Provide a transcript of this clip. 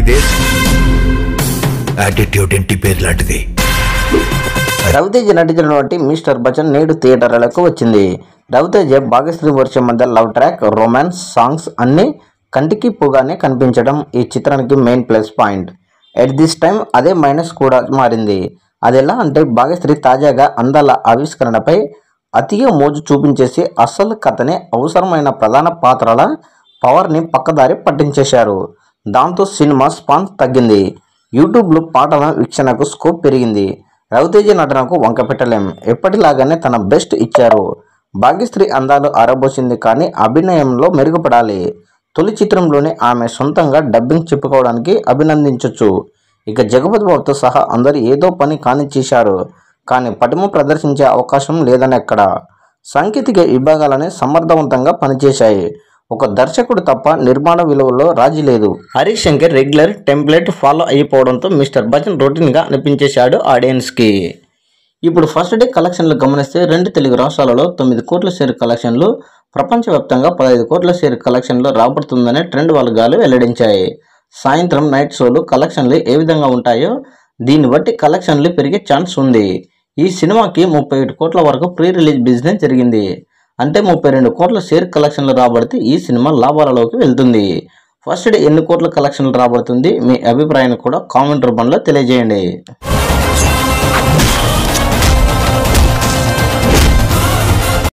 లాంటిదే, యాటిట్యూడ్ ఇంటి పేరు లాంటిది. రవితేజ నటించినటువంటి మిస్టర్ బచ్చన్ నేడు థియేటర్లకు వచ్చింది. రవితేజ భాగ్యశ్రీ వర్షం మధ్య లవ్ ట్రాక్, రొమాన్స్ సాంగ్స్ అన్ని కంటికి పోగానే కనిపించడం ఈ చిత్రానికి main plus point. At this time అదే మైనస్ కూడా మారింది. అది ఎలా అంటే భాగ్యశ్రీ తాజాగా అందాల ఆవిష్కరణపై అతిగా మోజు చూపించేసి అసలు కథనే అవసరమైన ప్రధాన పాత్రల పవర్ని పక్కదారి పట్టించేశారు. దాంతో సినిమా స్పాన్ తగ్గింది. యూట్యూబ్లో పాటల వీక్షణకు స్కోప్ పెరిగింది. రవితేజ నటనకు వంక పెట్టలేం. ఎప్పటిలాగానే తన బెస్ట్ ఇచ్చారు. భాగ్యశ్రీ అందాలు ఆరబోసింది, కానీ అభినయంలో మెరుగుపడాలి. తొలి చిత్రంలోనే ఆమె సొంతంగా డబ్బింగ్ చెప్పుకోవడానికి అభినందించొచ్చు. ఇక జగపతి బాబుతో సహా అందరూ ఏదో పని కానిచ్చేశారు, కానీ పటిమ ప్రదర్శించే అవకాశం లేదనెక్కడ. సాంకేతిక విభాగాలనే సమర్థవంతంగా పనిచేశాయి. ఒక దర్శకుడు తప్ప నిర్మాణ విలువలో రాజీ లేదు. Harish Shankar regular template follow అయిపోవడంతో మిస్టర్ బచ్చన్ రొటీన్గా అనిపించేశాడు ఆడియన్స్కి. ఇప్పుడు ఫస్ట్ డే కలెక్షన్లు గమనిస్తే 2 తెలుగు రాష్ట్రాలలో 9 కోట్ల షేర్ కలెక్షన్లు, ప్రపంచవ్యాప్తంగా 15 కోట్ల షేర్ కలెక్షన్లు రాబడుతుందనే ట్రెండ్ వర్గాలు వెల్లడించాయి. సాయంత్రం నైట్ షోలు కలెక్షన్లు ఏ విధంగా ఉంటాయో దీన్ని బట్టి కలెక్షన్లు పెరిగే ఛాన్స్ ఉంది. ఈ సినిమాకి 37 కోట్ల వరకు ప్రీ రిలీజ్ బిజినెస్ జరిగింది. అంటే 32 కోట్ల షేర్ కలెక్షన్లు రాబడితే ఈ సినిమా లాభాలలోకి వెళ్తుంది. ఫస్ట్ డే ఎన్ని కోట్ల కలెక్షన్లు రాబడుతుంది? మీ అభిప్రాయాన్ని కూడా కామెంట్ రూపంలో తెలియజేయండి.